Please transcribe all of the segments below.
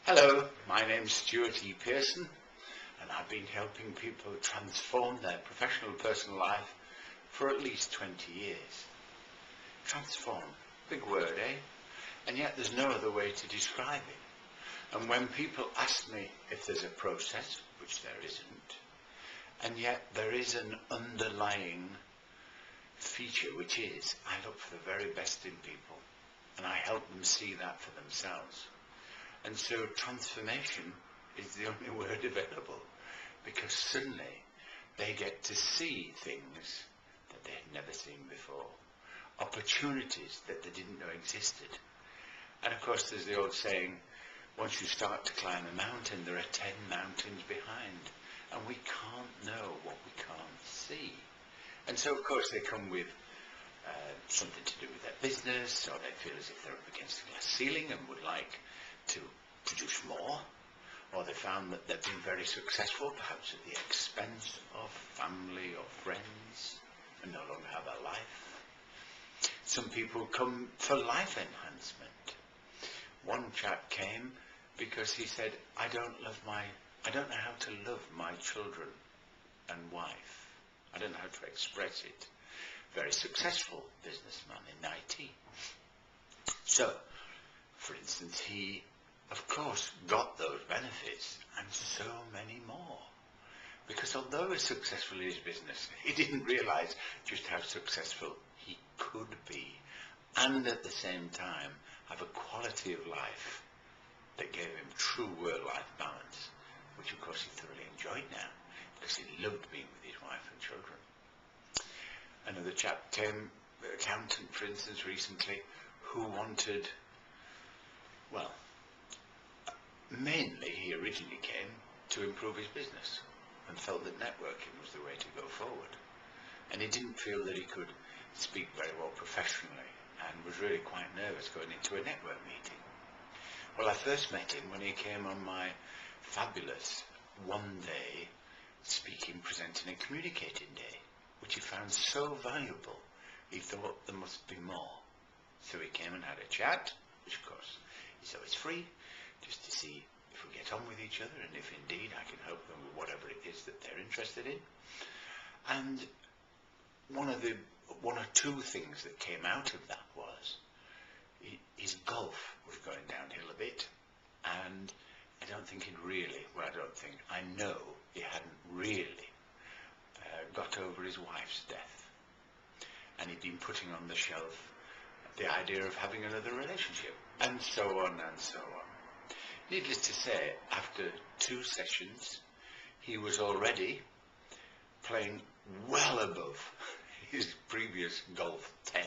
Hello, my name's Stuart E. Pearson, and I've been helping people transform their professional and personal life for at least 20 years. Transform, big word, eh? And yet there's no other way to describe it. And when people ask me if there's a process, which there isn't, and yet there is an underlying feature, which is I look for the very best in people, and I help them see that for themselves. And so transformation is the only word available, because suddenly they get to see things that they had never seen before, opportunities that they didn't know existed. And of course there's the old saying, once you start to climb a mountain, there are 10 mountains behind, and we can't know what we can't see. And so of course they come with something to do with their business, or they feel as if they're up against a glass ceiling and would like to produce more, or they found that they've been very successful, perhaps at the expense of family or friends, and no longer have a life. Some people come for life enhancement. One chap came because he said, I don't know how to love my children and wife. I don't know how to express it. Very successful businessman in IT. So, for instance, he, of course, got those benefits and so many more. Because although he was successful in his business, he didn't realize just how successful he could be, and at the same time have a quality of life that gave him true work-life balance, which of course he thoroughly enjoyed now, because he loved being with his wife and children. Another chap came, an accountant for instance recently, who wanted, well, mainly he originally came to improve his business and felt that networking was the way to go forward. And he didn't feel that he could speak very well professionally and was really quite nervous going into a network meeting. Well, I first met him when he came on my fabulous one-day speaking, presenting and communicating day, which he found so valuable he thought there must be more. So we came and had a chat, which of course is always free, just to see if we get on with each other and if indeed I can help them with whatever it is that they're interested in. And one or two things that came out of that was his golf was going downhill a bit, and I know he hadn't really got over his wife's death, and he'd been putting on the shelf the idea of having another relationship, and so on and so on. Needless to say, after 2 sessions, he was already playing well above his previous golf 10,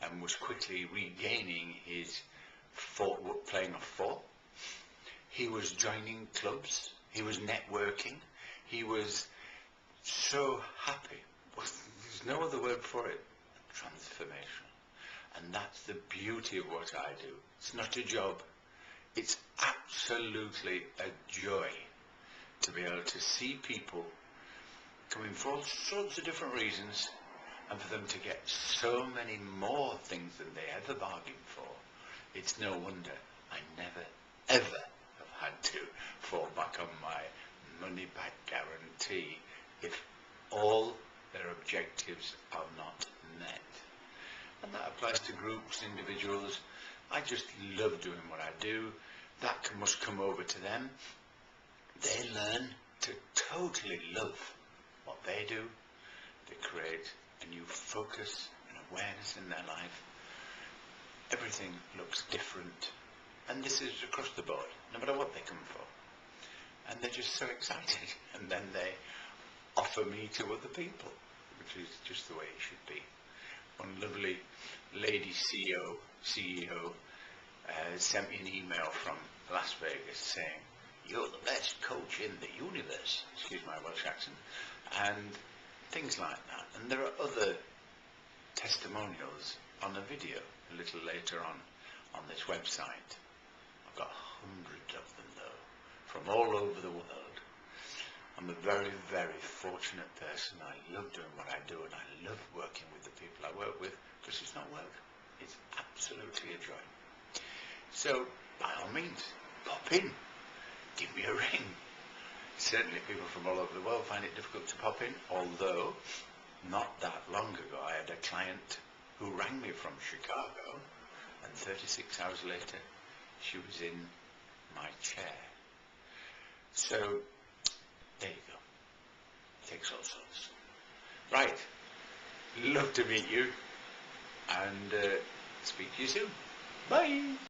and was quickly regaining his playing of 4. He was joining clubs, he was networking, he was so happy. There's no other word for it. Transformation. And that's the beauty of what I do. It's not a job. It's absolutely a joy to be able to see people coming for all sorts of different reasons, and for them to get so many more things than they ever bargained for. It's no wonder I never, ever have had to fall back on my money-back guarantee if all their objectives are not met. And that applies to groups, individuals. I just love doing what I do. That must come over to them. They learn to totally love what they do. They create a new focus and awareness in their life. Everything looks different. And this is across the board, no matter what they come for. And they're just so excited. And then they offer me to other people, which is just the way it should be. One lovely lady CEO sent me an email from Las Vegas saying, "You're the best coach in the universe," excuse my Welsh accent, and things like that. And there are other testimonials on a video a little later on this website. I've got hundreds of them though, from all over the world. I'm a very, very fortunate person. I love doing what I do, and I love working with the people I work with, because it's not work. It's absolutely a joy. So, by all means, pop in, give me a ring. Certainly people from all over the world find it difficult to pop in, although not that long ago I had a client who rang me from Chicago, and 36 hours later she was in my chair. So there you go. Takes all sorts. Right. Love to meet you, and speak to you soon. Bye.